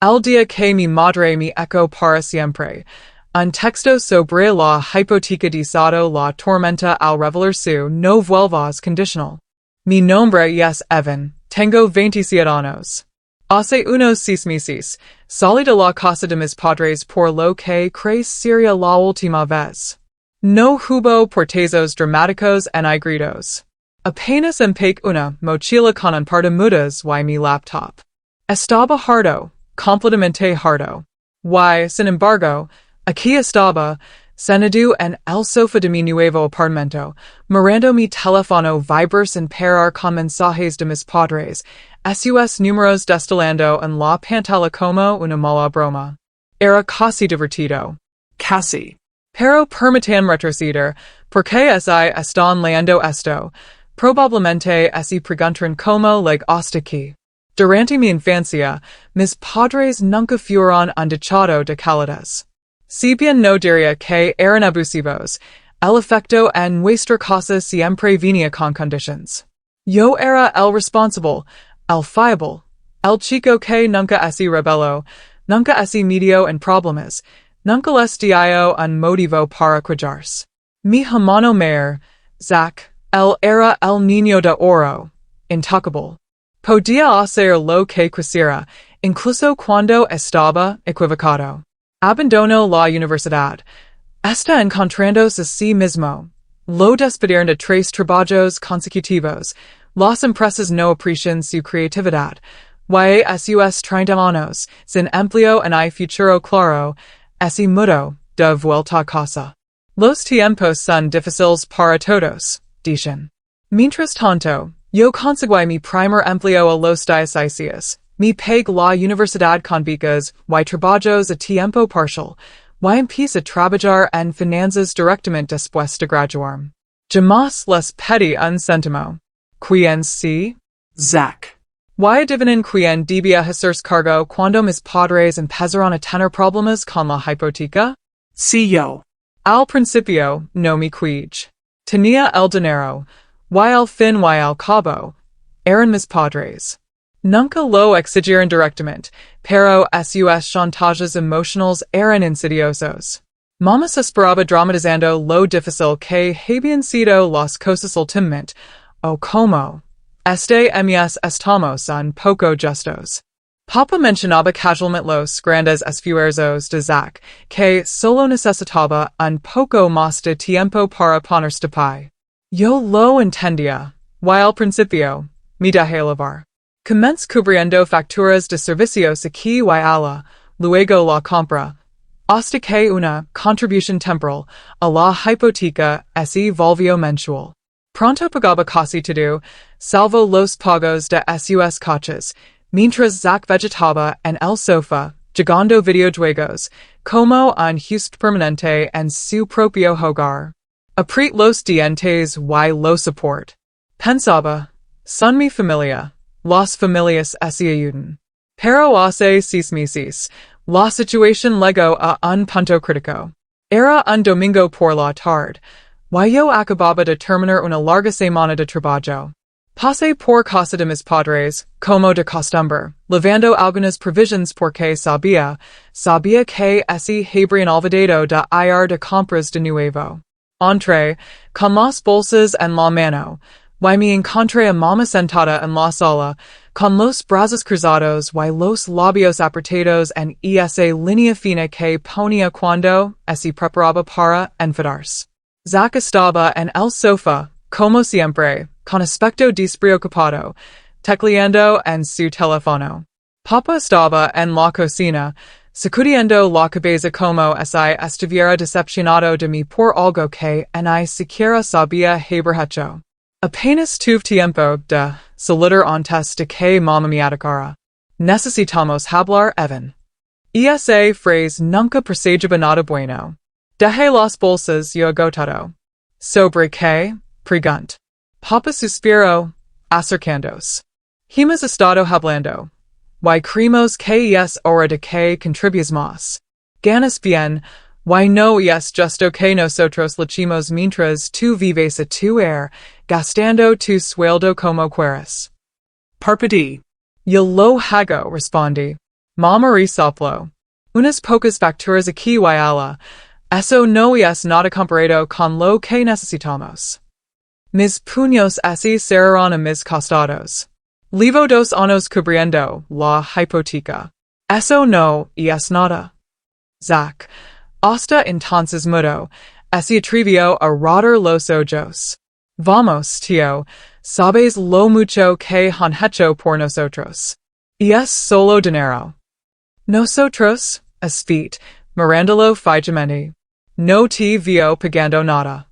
El día que mi madre me echó para siempre. Un texto sobre la hipoteca desató la tormenta al revelar su no vuelvas condicional. Mi nombre es Evan, tengo 27 años. Hace unos 6 meses, salí de la casa de mis padres por lo que creí sería la última vez. No hubo portezos dramáticos ni gritos. Apenas empaqué una mochila con un par de mudas y mi laptop. Estaba harto, completamente harto. Y, sin embargo, aquí estaba, sentado en el sofá de mi nuevo apartamento, mirando mi teléfono vibrar sin parar con mensajes de mis padres, sus números destilando en la pantalla como una mala broma. Era casi divertido. Casi. Pero permitan retroceder, porque están leyendo esto, probablemente preguntan como leg hasta aquí. Durante mi infancia, mis padres nunca fueron un dechado de calidez. Si bien no diría que eran abusivos, el afecto en nuestra casa siempre venía con conditions. Yo era el responsable, el fiable, el chico que nunca rebeló, nunca metió en problemas, nunca les dio un motivo para quejarse. Mi hermano mayor, Zach, él era el niño de oro, intocable. Podía hacer lo que quisiera, incluso cuando estaba equivocado. Abandonó la universidad. Está encontrándose a sí mismo. Lo despidieron de 3 trabajos consecutivos. Las empresas no aprecian su creatividad. Y sus 30 años, sin empleo ni futuro claro, mudó de vuelta a casa. Los tiempos son difíciles para todos, dicen. Mientras tanto, yo conseguí mi primer empleo a los 16. Me pagué la universidad con becas y trabajos a tiempo parcial, y empecé a trabajar en finanzas directamente después de graduarme. Jamás les pedí un céntimo. ¿Quién sí? Zach. Y adivinen quién debía hacerse cargo cuando mis padres empezaron a tener problemas con la hipoteca? Sí, yo. Al principio, no me quij. Tenía el dinero, y al fin y al cabo, eran mis padres. Nunca lo exigieron directamente, pero sus chantajes emocionales eran insidiosos. Mamá se esperaba dramatizando lo difícil que habían sido las cosas últimamente, o como. Mes estamos un poco justos. Papa mencionaba casualmente los grandes esfuerzos de Zach, que solo necesitaba un poco más de tiempo para ponerse de pie. Yo lo entendía, y al principio, me dejé llevar. Comencé cubriendo facturas de servicios aquí y allá, luego la compra, hasta que una contribución temporal a la hipoteca se volvió mensual. Pronto pagaba casi todo, salvo los pagos de sus coches, mientras Zach vegetaba en el sofá, jugando videojuegos, como un host permanente en su propio hogar. Apriet los dientes y lo support. Pensaba, son mi familia. Las familias se ayudan. Pero hace 6 meses, la situación llegó a un punto crítico. Era un domingo por la tarde, y yo acababa de terminar una larga semana de trabajo. Pasé por casa de mis padres, como de costumbre, lavando algunas provisions porque sabía que habrían olvidado de ir de compras de nuevo. Entré, con las bolsas en la mano, y me encontré a mamá sentada en la sala, con los brazos cruzados y los labios apretados en esa línea fina que ponía cuando se preparaba para enfadarse. Zach estaba en el sofá, como siempre, con aspecto despreocupado, tecleando en su teléfono. Papa estaba en la cocina, sacudiendo la cabeza como si estuviera decepcionado de mí por algo que ni siquiera sabía haber hecho. Apenas tuve tiempo de salir antes de que mamá me atacara. Necesitamos hablar, Evan. Esa frase nunca presagaba nada bueno. Dejé las bolsas y agotado. ¿Sobre qué? Pregunt. Papa suspiró, acercándose. Hemos estado hablando. Y creemos que es hora de que contribuyas más. Ganas bien, y no es justo que nosotros luchemos mientras tú vives a tu gastando tu sueldo como quieras. Parpadí. Yo lo hago, respondí. Mamari soplo. Unas pocas facturas aquí y ala. Eso no es nada comparado con lo que necesitamos. Mis puños así cerrarán a mis costados. Levo 2 años cubriendo la hipoteca. Eso no es nada. Zach. Hasta entonces mudo. Se atrevió a rodar los ojos. Vamos, tío. Sabes lo mucho que han hecho por nosotros. Y es solo dinero. Nosotros, Espit, mirándolo fijamente. No te vio pagando nada.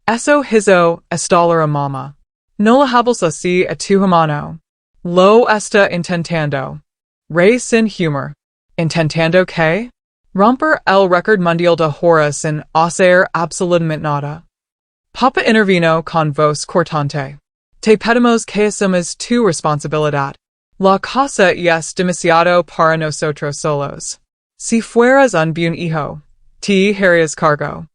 Eso hizo estallar a mama. No la hables así a tu hermano. Lo está intentando. Rey sin humor. ¿Intentando qué? Romper el récord mundial de horas sin hacer absolutamente nada. Papa intervino con voz cortante. Te pedimos que asumas tu responsabilidad. La casa es demasiado para nosotros solos. Si fueras un buen hijo, te harías cargo.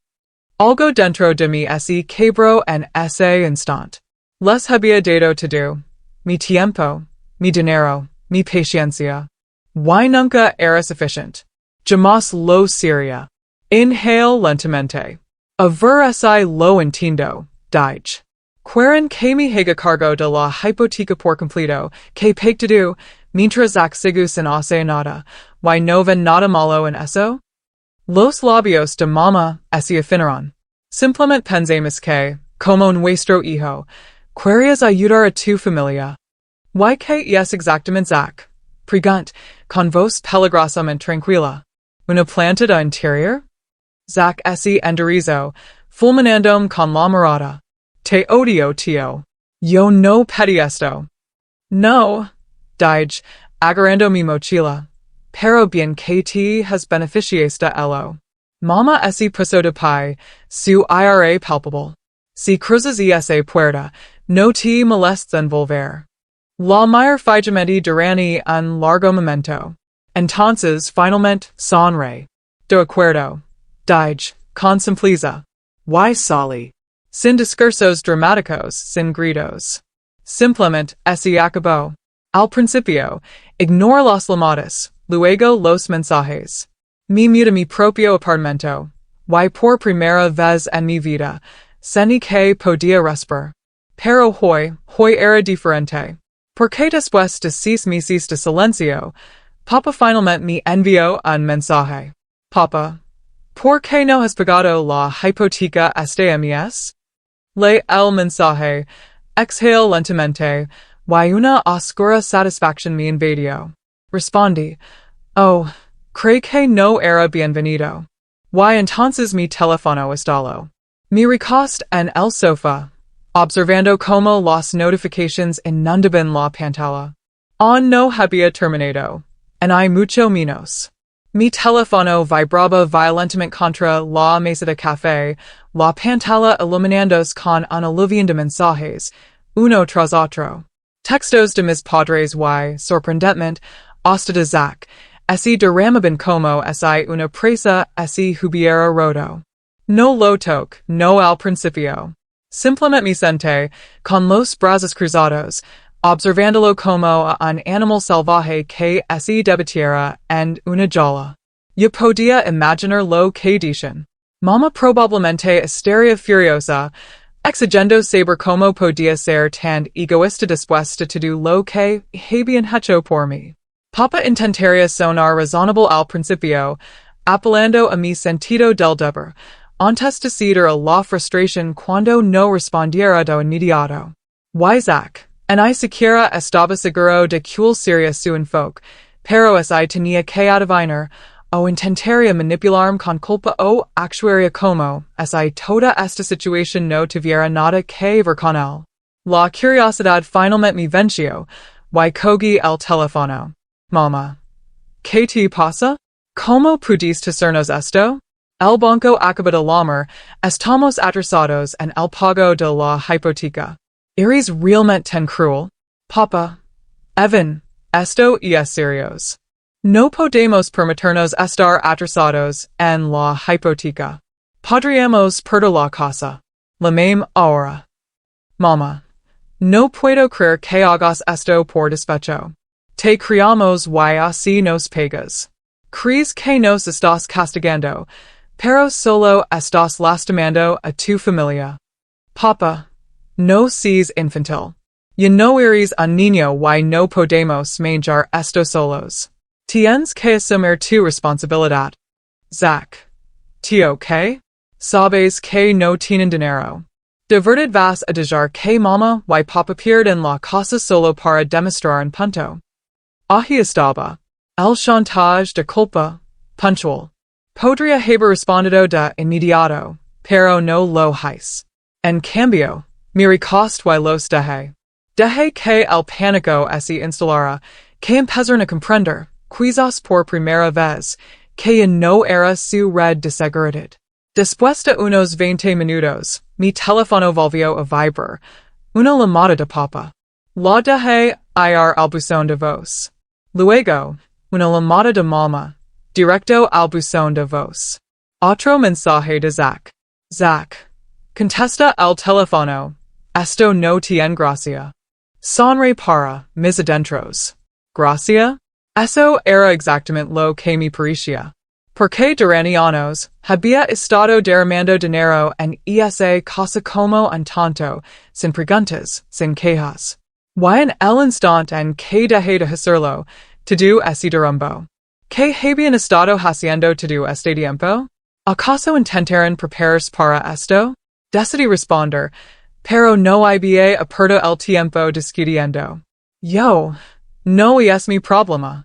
Algo dentro de mí se quebró en ese instante. Les había dado todo. Mi tiempo, mi dinero, mi paciencia. Why nunca era suficiente. Jamás lo sería. Inhale lentamente. A ver si lo entiendo, dije. Quieren que me haga cargo de la hipoteca por completo, que pactado, mientras sigo sin hacer nada, why no ven nada malo en eso? Los labios de mama se afinaron. Simplemente pensemos que, como nuestro hijo, querías ayudar a tu familia. Why que es exactamente Zach? Pregunt, con voz peligrosamente tranquila. Una planta de interior? Zach se enderezó, fulminándome con la mirada. Te odio, tío. Yo no pedí esto. No, dije, agarrando mi mochila. Pero bien que te has beneficiado de ello. Mama se puso de pie, su IRA palpable. Si cruzas esa puerta, no te molestes en volver. La mayor fijamente durante un largo momento. Entonces, finalmente, sonreí. De acuerdo, dije, con simpleza. Why Sally? Sin discursos dramáticos, sin gritos. Simplemente, se acabó. Al principio, ignoro las llamadas, luego los mensajes. Me mudé mi propio apartamento. Why por primera vez en mi vida, sentí que podía respirar. Pero hoy era diferente. Porque después de 6 meses de silencio, Papa finalmente me envió un mensaje. Papa, ¿por qué no has pagado la hipoteca este mes? Leí el mensaje, exhalé lentamente, y una oscura satisfacción me invadió. Respondí, oh, creí que no era bienvenido. Y entonces mi teléfono estalló. Me recosté en el sofá, observando cómo las notificaciones inundaban la pantalla. Aún no había terminado, en hay mucho menos. Mi teléfono vibraba violentamente contra la mesa de café, la pantalla iluminándose con un aluvión de mensajes, uno tras otro. Textos de mis padres y, sorprendentemente, hasta de Zach, se derramaban como si una presa se hubiera roto. No lo toqué, no al principio. Simplemente me senté, con los brazos cruzados, observándolo como a un animal salvaje que se debatiera en una jaula. Yo podía imaginar lo que dicen. Mama probablemente estaría furiosa, exigiendo saber cómo podía ser tan egoísta después de todo lo que habían hecho por mí. Papa intentaría sonar razonable al principio, apelando a mi sentido del deber, antes de ceder a la frustración cuando no respondiera de inmediato. Zach, en siquiera estaba seguro de cuál sería su enfoque, pero tenía que adivinar, o intentaría manipularme con culpa o actuaría como, toda esta situación no tuviera nada que ver con él. La curiosidad finalmente me venció, y cogí el teléfono. Mamá. ¿Qué te pasa? ¿Cómo pudiste hacernos esto? El banco acaba de llamar, estamos atrasados en el pago de la hipoteca. ¿Eres realmente tan cruel? Papa. Evan, esto es serios. No podemos permitirnos estar atrasados en la hipoteca. Podríamos perder la casa. La même ahora. Mamá. No puedo creer que hagas esto por despecho. Te criamos y así nos pagas. Crees que nos estás castigando, pero solo estás lastimando a tu familia. Papa, no seas infantil. Ya no eres un niño y no podemos manjar esto solos. Tienes que asumir tu responsabilidad. Zach. Tío, ¿qué? Sabes que no tienen dinero. De verdad vas a dejar que mama y papa pierden la casa solo para demostrar un punto. Ahí estaba. El chantage de culpa, puntual. Podría haber respondido de inmediato, pero no lo hice. En cambio, me recost y los dejé. Dejé que el pánico se instalara, que empezaron a comprender, quizás por primera vez, que ya no era su red de seguridad. Después de unos 20 minutos, mi teléfono volvió a vibrar. Una llamada de papa. La dejé ir al buzón de voz. Luego, una llamada de mamá, directo al buzón de voz. Otro mensaje de Zach. Zach. Contesta el teléfono. Esto no tiene gracia. Sonre para mis adentros. Gracia? Eso era exactamente lo que me parecía. Porque durante años había estado derramando dinero en esa casa como un tonto, sin preguntas, sin quejas. Y en el instante en que dejé de hacerlo, todo ese derrumbo. ¿Qué habían estado haciendo todo este tiempo? ¿Acaso intentaron prepararse para esto? Decidí responder, pero no había perdido el tiempo discutiendo. Yo, no es mi problema.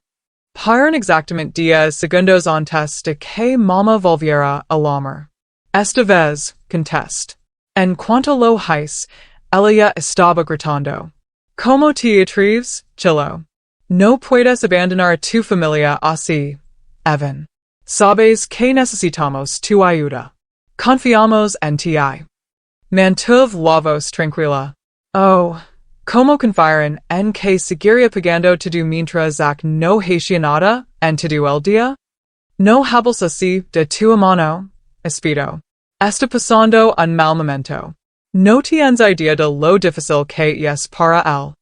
Paran exactamente 10 segundos antes de que mamá volviera a llamar. Esta vez, contest. En cuanto lo hice, ella estaba gritando. ¿Cómo te atreves, Chilo? No puedes abandonar a tu familia así, Evan. Sabes que necesitamos tu ayuda. Confiamos en ti. Mantuve la voz tranquila. Oh, ¿cómo confiaron en que seguiría pagando todo mientras Zach no hacía nada en todo el día? No hables así de tu hermano, espero. Está pasando un mal momento. No tienes idea de lo difícil que es para él.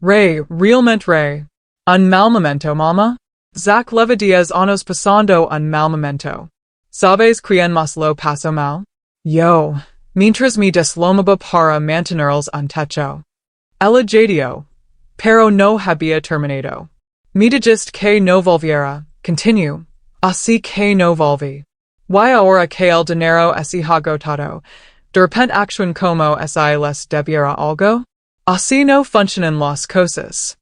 Realmente un mal momento, mamá. Zach lleva 10 años pasando un mal momento. ¿Sabes quién más lo pasó mal? Yo, mientras me deslomaba para mantenerles un techo. Ella jadió, pero no había terminado. Me dijiste que no volviera, continue, así que no volví. Y ahora que el dinero es agotado, de repente actúan como si les debiera algo? Así no funcionan las cosas.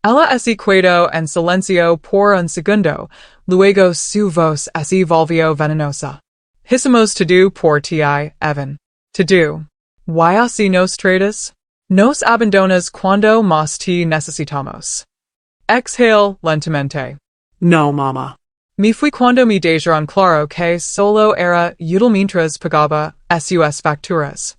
Ella se quedó en silencio por un segundo, luego su voz se volvió venenosa. Hicimos todo por ti, Evan. Todo. ¿Y así nos tratas? Nos abandonas cuando más te necesitamos. Exhale lentamente. No, mamá. Me fui cuando me dejaron claro que solo era útil mientras pagaba sus facturas.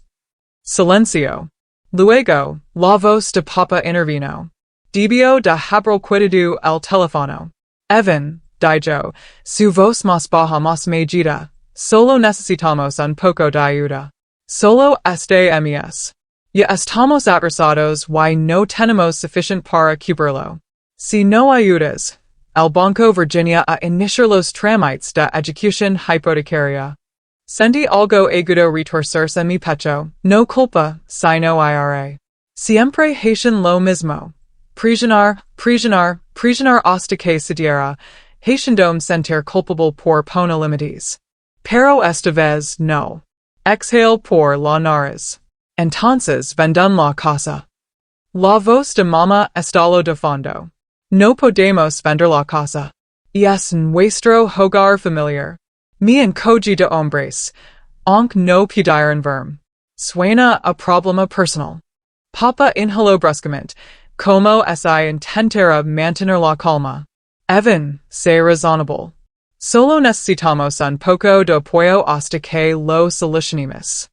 Silencio. Luego, la voz de papa intervino. Debió de haber cuidado el teléfono. Evan, dijo, su voz más baja más mellida. Solo necesitamos un poco de ayuda. Solo ms. Ya estamos atrasados y no tenemos suficiente para cubrirlo. Si no ayudas, el Banco Virginia a iniciar los trámites de ejecución hipotecaria. Sentí algo agudo retorcerse en mi pecho, no culpa, sino ira. Siempre hacen lo mismo. Prisionar hasta que se diera, haciéndome sentir culpable por poner límites. Pero esta vez no. Exhale por la nariz. Entonces vendan la casa. La voz de mamá estalo de fondo. No podemos vender la casa. Es nuestro hogar familiar. Mi encogi de hombres. Aunque no pidieron verme. Suena a problema personal. Papa inhaló bruscamente, como si intentara mantener la calma. Evan, sé razonable. Solo necesitamos un poco de apoyo hasta que lo solucionemos.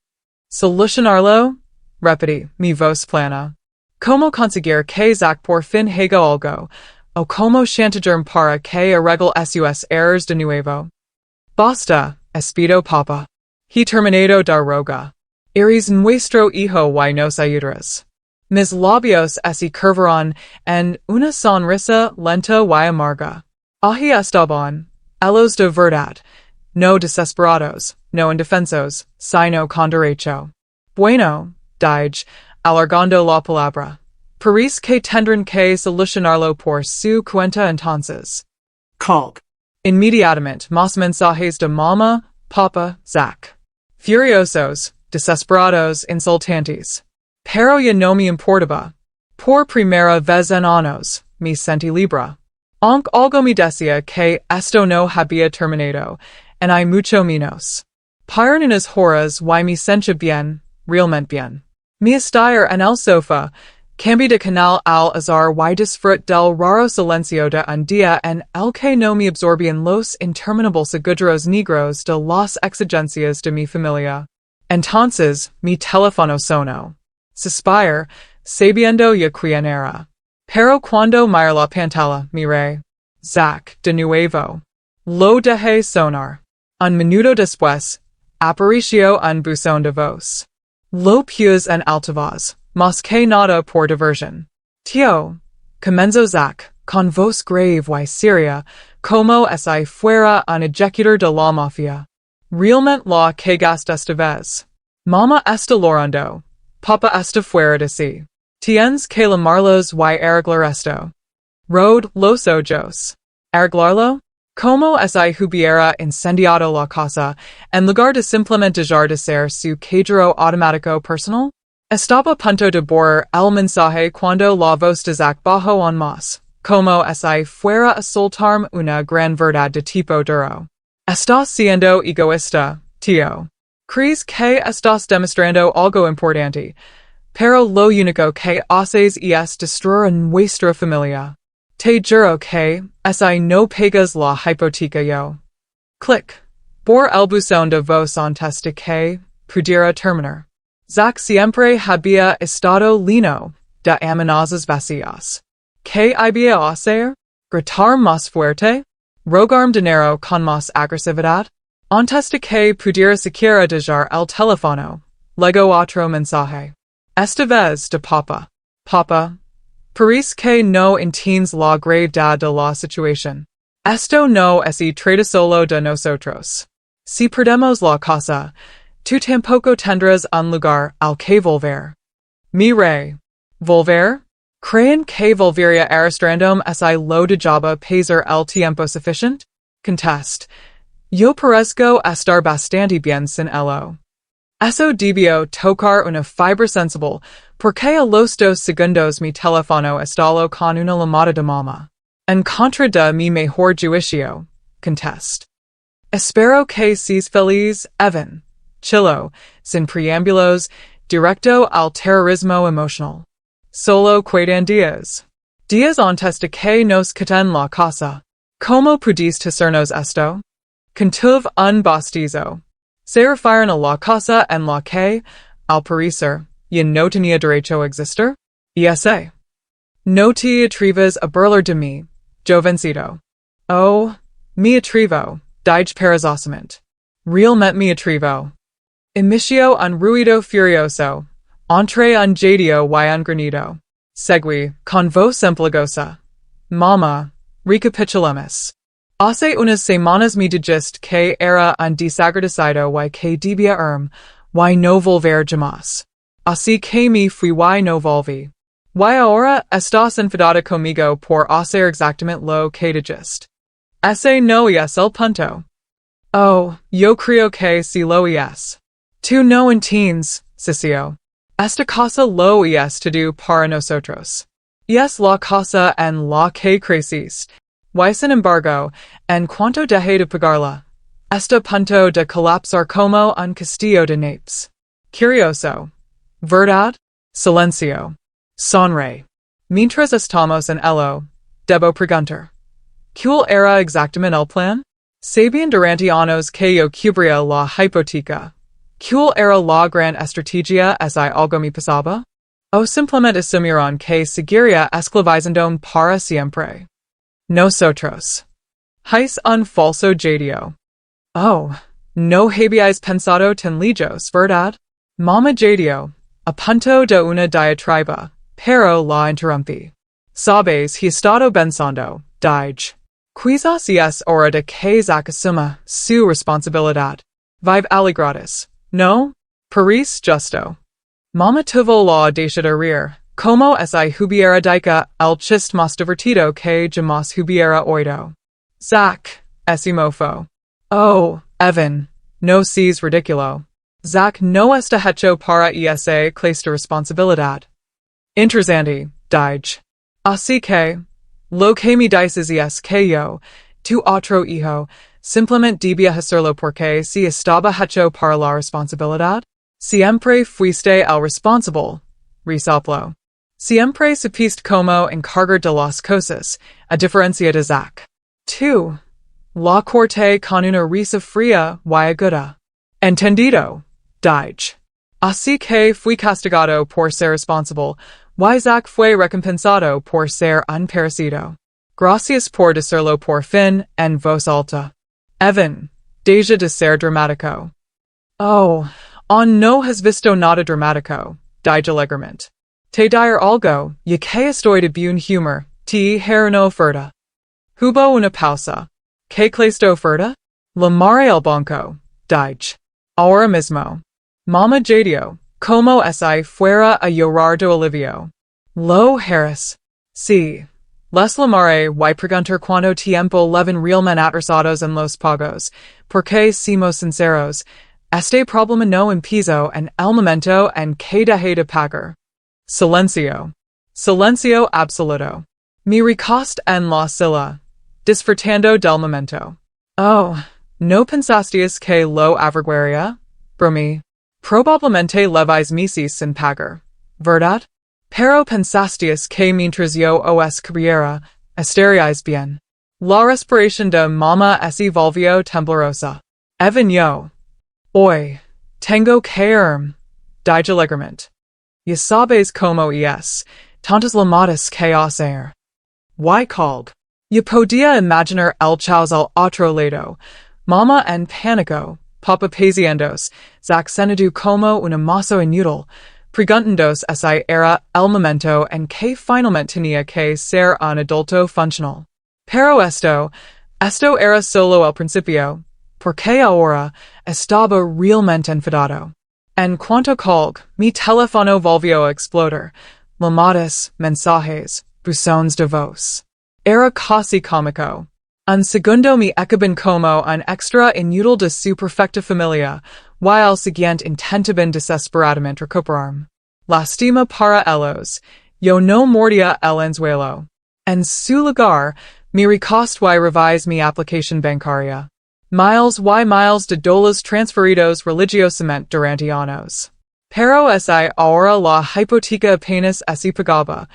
¿Solucionarlo? Repetí, mi voz plana. ¿Cómo conseguir que Zach por fin haga algo? ¿O cómo chantajearme para que arregle sus errores de nuevo? Basta, espero papa. He terminado de roga. Eres nuestro hijo y nos ayudarás. Mis labios esi curvaron en una sonrisa lenta y amarga. Ahi estaban, a de verdad, no desesperados, no indefensos, sino con derecho. Bueno, dije, alargando la palabra. Parece que tendrán que solucionarlo por su cuenta entonces. Colg. Inmediatamente más mensajes de mamá, papa, Zach. Furiosos, desesperados, insultantes. Pero ya no me importaba. Por primera vez en años, me sentí libre. Aunque algo me decía que esto no había terminado, en hay mucho menos. Para unas horas y me sentía bien, realmente bien. Me estar en el sofá, cambié de canal al azar y disfrut del raro silencio de un día en el que no me absorbían los interminables agujeros negros de las exigencias de mi familia. Entonces, mi teléfono sonó. Suspire, sabiendo ya quién era. Pero cuando miré la pantalla, miré. Zach, de nuevo. Lo dejé sonar. Un minuto después, apareció un buzón de voz. Lo puse en altavoz, más que nada por diversión. Tío, comenzó Zach, con voz grave y seria, como si fuera un ejecutor de la mafia. Realmente la cagaste esta vez. Mama está llorando. Papa está fuera de sí. Tienes que llamarlos y arreglar esto. Rod los ojos. ¿Arreglarlo? Como si hubiera incendiado la casa, en lugar de simplemente dejar de ser su cajero automático personal? Estaba a punto de borrar el mensaje cuando la voz de Zach bajó aún más, como si fuera a soltarme una gran verdad de tipo duro. Estás siendo egoísta, tío. ¿Crees que estás demostrando algo importante? Pero lo único que haces es destruir nuestra familia. Te juro que, si no pagas la hipoteca yo. Clic. Por el buzón de voz antes de que pudiera terminar. Zach siempre había estado lleno de amenazas vacías. ¿Qué había hacer? ¿Gritar más fuerte? ¿Rogarme dinero con más agresividad? Antes de que pudiera siquiera dejar el teléfono, luego otro mensaje. Esta vez de papa. Papa, parece que no entiendes la gravedad de la situación. Esto no se trata solo de nosotros. Si perdemos la casa, tú tampoco tendrás un lugar al que volver. Mi rey. ¿Volver? ¿Creen que volvería arrastrandome si lo dejaba pasar el tiempo suficiente? Contest. Yo parezco estar bastante bien sin ello. Eso debió tocar una fibra sensible, porque a los 2 segundos mi teléfono estalló con una llamada de mamá. En contra de mi mejor juicio. Contest. Espero que seas feliz, Evan. Chilo, sin preámbulos, directo al terrorismo emocional. Solo quedan días. Días antes de que nos quiten la casa. ¿Cómo pudiste hacernos esto? Contuve un bastizo. Se refieren a la casa en la que, al parecer, ya no tenía derecho a existir? Sé. No te atreves a burlar de mí, jovencito. Oh, me atrevo, dije perezosamente. Realmente me atrevo. Inició un ruido furioso. Entré un jadio y un granido. Seguí, con voz empalagosa. Mamá, recapitulemos. Hace unas semanas me dijiste que era un desagradecido y que debía y no volver jamás. Así que me fui y no volví. Y ahora estás enfadada conmigo por hacer exactamente lo que dijiste. Ese no es el punto. Oh, yo creo que sí lo es. Tú no entiendes, Cicio. Esta casa lo es todo para nosotros. Es la casa en la que creciste. Y sin embargo, en cuanto dejé de pagarla, está punto de colapsar como un castillo de naipes. Curioso. ¿Verdad? Silencio. Sonre. Mientras estamos en ello, debo preguntar. ¿Cuál era exactamente el plan? Sabían durante años que yo cubría la hipoteca. ¿Cuál era la gran estrategia si algo me pasaba? O simplemente asumieron que seguiría esclavizándome para siempre. Nosotros. ¿Es un falso jadio? Oh, no habíais pensado tan lejos, ¿verdad? Mama jadio, a punto de una diatriba, pero la interrumpí. Sabes, he estado pensando, dije. Quizás es hora de que Zack asuma su responsabilidad. Vive aligratis. No? Paris justo. Mama tuvo la audacia de reír, como si hubiera dicho el chiste más divertido que jamás hubiera oído. Zack, ese mofo. Oh, Evan, no seas ridículo. Zack no está hecho para esa clase de responsabilidad. Interesante, dije. Así que, lo que me dices es que yo, tu otro hijo, simplemente debía hacerlo porque si estaba hecho para la responsabilidad. Siempre fuiste el responsable, resoplo. Siempre supiste cómo encargar de las cosas, a diferencia de Zack. Tú, la corte con una risa fría y aguda. Entendido, dije. Así que fui castigado por ser responsable, y Zack fue recompensado por ser unparecido. Gracias por decirlo por fin en voz alta. Evan, deja de ser dramático. Oh, no has visto nada dramático, dije alegremente. Te dire algo, ya que estoy de buen humor, te haré una oferta. Hubo una pausa. ¿Qué clase de oferta? La mare al banco, dije. Ahora mismo. Mama jadio, como si fuera a llorar de alivio. Lo Harris. Sí. Les la mare y preguntar cuánto tiempo leven realmente atrasados en los pagos, porque somos sinceros. Este problema no empezó en el momento en que dejé de pagar. Silencio. Silencio absoluto. Me recosté en la silla, disfrutando del momento. Oh, ¿no pensasteis que lo averiguaría? Bromí. Probablemente leváis meses sin pagar, ¿verdad? Pero pensasteis que mientras yo os cubriera, estaríais bien. La respiración de mamá se volvió temblorosa. Even yo. Hoy, tengo que irme, dije alegremente. Ya sabes cómo es, tantas llamadas que hacer. Why called? Ya podía imaginar el chaos al otro lado, mamá en pánico, papá paseándose, Zack sentado como una masa inútil, preguntándose si era el momento en que finalmente tenía que ser un adulto funcional. Pero esto era solo el principio, porque ahora estaba realmente enfadado. En cuanto colg, mi teléfono volvió a explotar. Llamadas, mensajes, buzones de voz. Era casi cómico. Un segundo me echaban como un extra inútil de su perfecta familia, y al siguiente intentaban desesperadamente recuperarme. Lástima para ellos, yo no mordía el anzuelo. En su lugar, me recosté y revisé mi aplicación bancaria. Miles y miles de dólares transferidos religiosamente durante años. Pero ahora la hipoteca apenas se pagaba.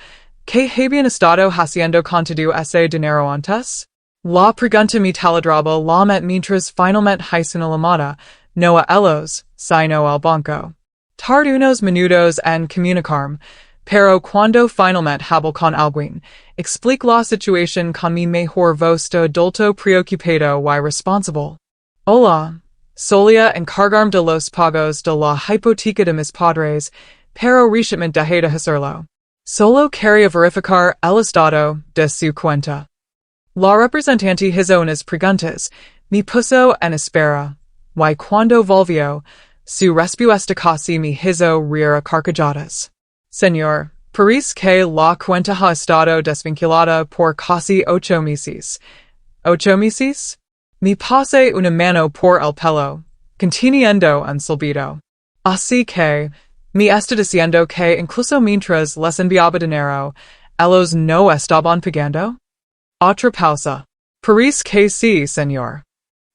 ¿Qué habían estado haciendo con todo ese dinero antes? La pregunta me taladraba la mente mientras finalmente hice una llamada, no a ellos, sino al banco. Tardé unos minutos en comunicarme, pero cuando finalmente hablé con alguien, expliqué la situación con mi mejor voz de adulto preocupado y responsable. Hola, solía encargarme de los pagos de la hipoteca de mis padres, pero recientemente dejé de hacerlo. Solo quería verificar el estado de su cuenta. La representante hizo unas preguntas, me puso en espera, y cuando volvió, su respuesta casi me hizo reír a carcajadas. Señor, parece que la cuenta ha estado desvinculada por casi 8 meses. ¿8 meses? Me pasé una mano por el pelo, conteniendo un silbido. Así que, me está diciendo que incluso mientras les enviaba dinero, ellos no estaban pagando? Otra pausa. Parece que sí, señor.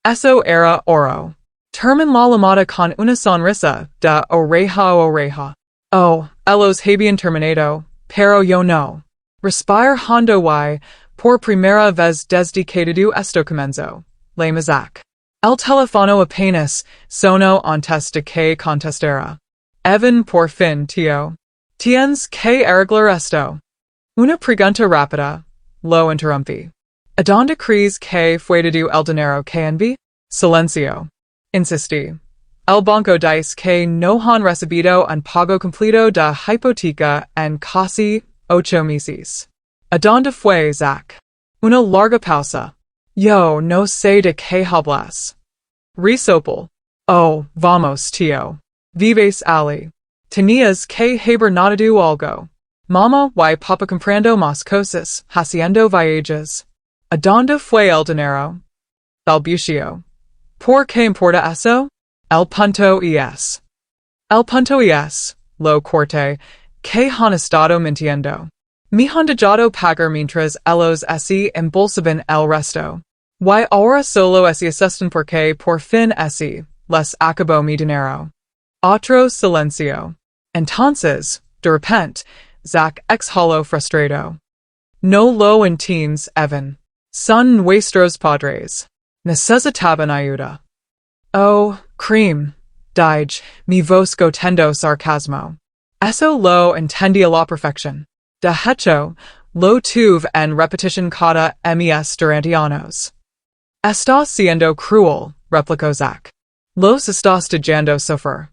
Eso era oro. Termin la llamada con una sonrisa de oreja a oreja. Oh, ellos habían terminado, pero yo no. Respire hondo y, por primera vez desde que todo esto comenzó, le Zack. El teléfono apenas sonó antes de que contestara. Evan, por fin, tío. ¿Tienes que arreglar esto? Una pregunta rápida. Lo interrumpí. ¿A dónde crees que fue todo el dinero que envié? Silencio. Insistí. El banco dice que no han recibido un pago completo de hipoteca en casi 8 meses. ¿A dónde fue Zach? Una larga pausa. Yo no sé de qué hablas. Risopel. Oh, vamos, tío. Vives allí. Tenías que haber notado algo. Mama y papa comprando más cosas, haciendo viajes. ¿A dónde fue el dinero? Balbucio. ¿Por qué importa eso? El punto es. El punto es, lo corte, que han estado mintiendo. Me han dejado pagar mientras ellos así embolsaban el resto. Y ahora solo así asustan porque por fin así, les acabó mi dinero. Otro silencio. Entonces, de repente, Zach exhaló frustrado. No lo entiendes, Evan. Son nuestros padres. Necesitaban ayuda. Oh, cream. Dije, mi voz gotiendo sarcasmo. Eso lo entendí a la perfección. De hecho, lo tuve en repetición cada mes durante años. Estás siendo cruel, replicó Zach. Los estás dejando sufrir.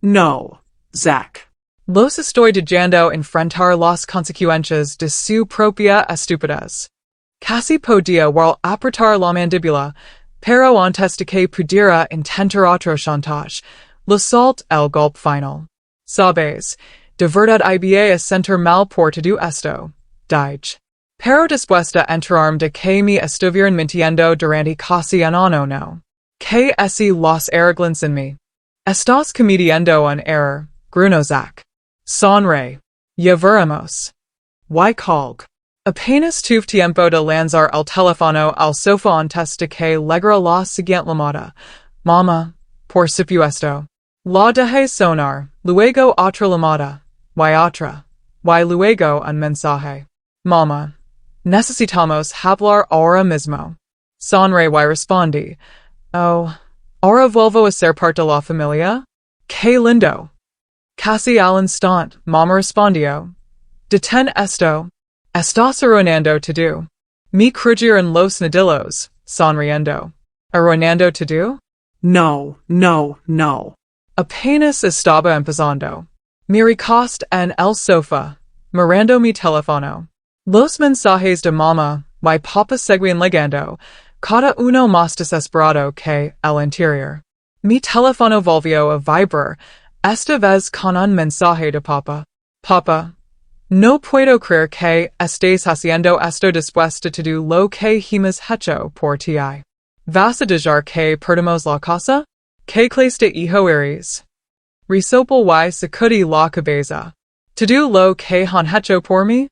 No, Zach. Los estoy dejando enfrentar las consecuencias de su propia estupidez. Casi podía apretar la mandíbula, pero antes de que pudiera intentar otro chantage, lo salt el golpe final. Sabes, de verdad iba a sentir mal por todo esto, dije. Pero después de enterarme de que me estuvieron mintiendo durante casi un año no. Que así los arreglan en mí. Estás cometiendo un error, gruñó Zach. Sonre. Ya veremos. Y colg. Apenas tuve tiempo de lanzar el teléfono al sofá antes de que llegara la siguiente llamada. Mama, por supuesto. La dejé sonar, luego otra llamada. Y otra. Y luego un mensaje. Mama. Necesitamos hablar ahora mismo. Sonre y respondí. Oh, ahora vuelvo a ser parte de la familia? Qué lindo. Casi al instante, mamá respondió. Detén esto. Estás arruinando todo. Me crujiron los nudillos, sonriendo. ¿Arruinando todo? No, no, no. Apenas estaba empezando. Me recosté en el sofá, mirando mi teléfono. Los mensajes de mamá y papá seguían llegando, cada uno más desesperado que el interior. Mi teléfono volvió a vibrar, esta vez con un mensaje de papá. Papá, no puedo creer que estés haciendo esto después de todo lo que hemos hecho por ti. ¿Vas a dejar que perdamos la casa? ¿Qué clase de hijo eres? Risopel y sacudí la cabeza. ¿Todo lo que han hecho por mí?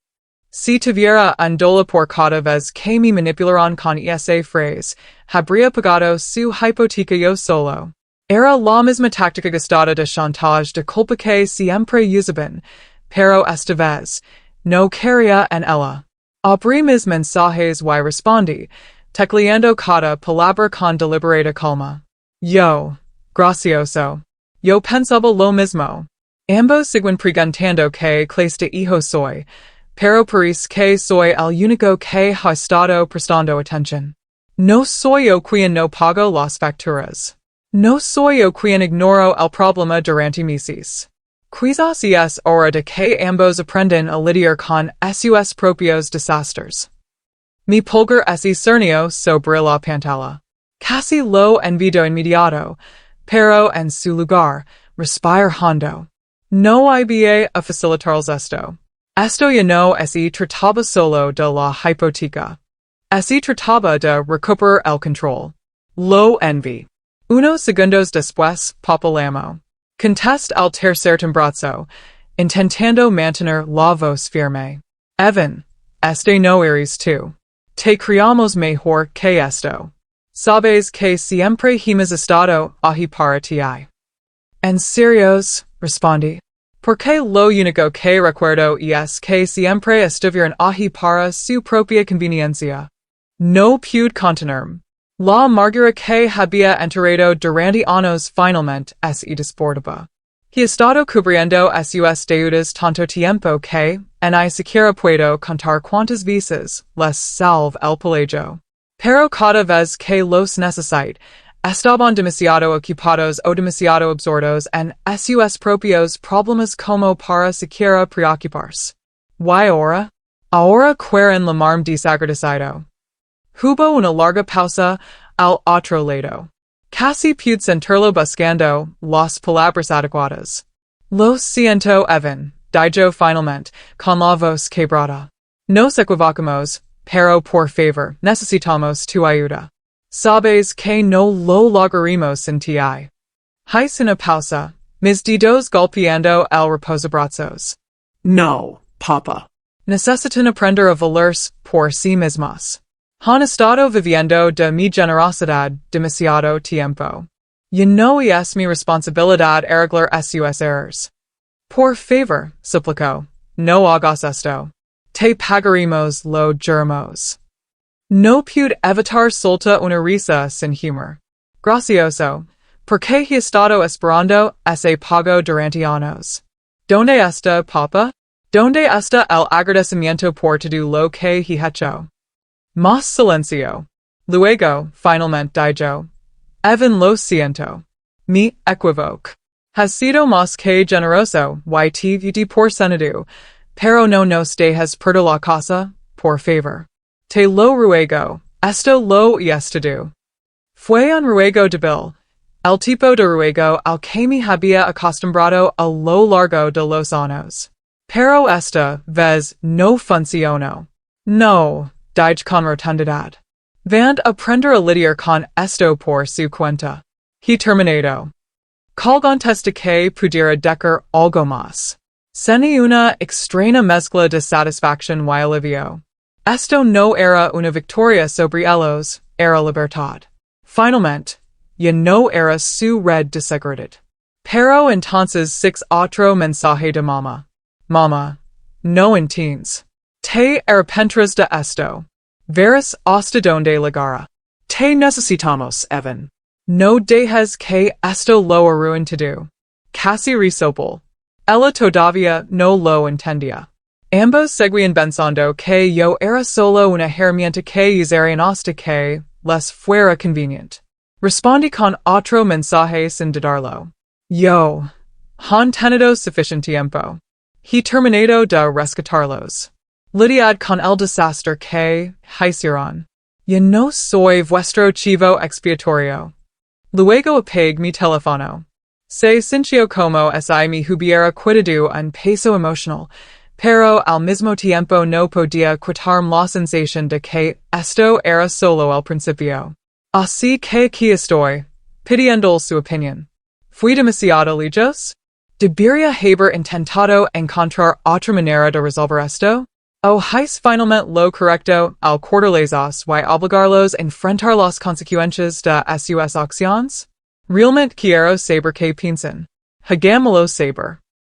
Si tuviera un dolor por cada vez que me manipularon con esa frase, habría pagado su hipoteca yo solo. Era la misma táctica gastada de chantage de culpa que siempre usaban, pero esta vez, no quería en ella. Abrí mis mensajes y respondí, tecleando cada palabra con deliberada calma. Yo, gracioso. Yo pensaba lo mismo. Ambos siguen preguntando qué clase de hijo soy, pero parece que soy el único que ha estado prestando atención. No soy yo quien no pago las facturas. No soy yo quien ignoro el problema durante meses. Quizás es hora de que ambos aprendan a lidiar con sus propios desastres. Mi pulgar se cernió sobre la pantalla. Casi lo envido inmediato, pero en su lugar, respire hondo. No iba a facilitarles esto. Esto ya no se trataba solo de la hipoteca. Se trataba de recuperar el control. Lo envi. Unos segundos después, papalamo. Contest al tercer tembrazo, intentando mantener la voz firme. Evan, este no eres tú. Te criamos mejor que esto. Sabes que siempre hemos estado ahí para ti. En serios, respondí. Porque lo único que recuerdo es que siempre estuvieron ahí para su propia conveniencia. No pude contenerme. La amargura que había enterrado durante años finalmente se desportaba. He estado cubriendo sus deudas tanto tiempo que, ni siquiera puedo contar cuántas veces les salve el pellejo. Pero cada vez que los necesite, estaban demasiado ocupados o demasiado absortos en sus propios problemas como para siquiera preocuparse. ¿Y ahora? Ahora quieren llamarme desagradecido. Hubo una larga pausa al otro lado. Casi pude sentirlo buscando las palabras adecuadas. Lo siento, Evan, dijo finalmente, con la voz quebrada. Nos equivocamos, pero por favor, necesitamos tu ayuda. Sabes que no lo lograremos sin ti. Hice una pausa, mis dedos golpeando el reposabrazos. No, Papa. Necesitan aprender a valerse por sí mismos. Han estado viviendo de mi generosidad demasiado tiempo. Y no es mi responsabilidad arreglar sus errores. Por favor, suplicó, no hagas esto. Te pagaremos lo germos. No pude evitar soltar una risa sin humor. Gracioso, porque he estado esperando ese pago durante años. ¿Dónde está, Papa? ¿Dónde está el agradecimiento por todo lo que he hecho? Más silencio. Luego, finalmente dijo, Evan, lo siento. Me equivoco. Has sido más que generoso, y por sentido, pero no nos dejes perder la casa, por favor. Te lo ruego, esto lo es todo. Fue un ruego débil, el tipo de ruego al que me había acostumbrado a lo largo de los años. Pero esta vez no funcionó. No, dije con rotundidad. Van aprender a lidiar con esto por su cuenta. He terminado. Colgantes de que pudiera decir algo más. Sentí una extraña mezcla de satisfacción y alivio. Esto no era una victoria sobre ellos, era libertad. Finalmente, ya no era su red de seguridad. Pero entonces six otro mensaje de mamá. Mamá, no entiendes. Te arrepentirás de esto. Verás hasta donde llegará. Te necesitamos, Evan. No dejes que esto lo arruine todo. Casi risopol. Ella todavía no lo entendía. Ambos seguían pensando que yo era solo una herramienta que usarían hasta que les fuera convenient. Respondí con otro mensaje sin dudarlo. Yo han tenido suficiente tiempo. He terminado de rescatarlos. Lidiad con el desastre que hicieron. Yo no soy vuestro chivo expiatorio. Luego apagué mi teléfono. Se sintió como si me hubiera quitado un peso emocional, pero al mismo tiempo no podía quitarme la sensación de que esto era solo el principio. Así que aquí estoy, pidiendo su opinión. ¿Fui demasiado lejos? ¿Debería haber intentado encontrar otra manera de resolver esto? ¿O hice finalmente lo correcto al cortarles y obligarlos a enfrentar las consecuencias de sus acciones? Realmente quiero saber qué piensan. Hagámoslo saber.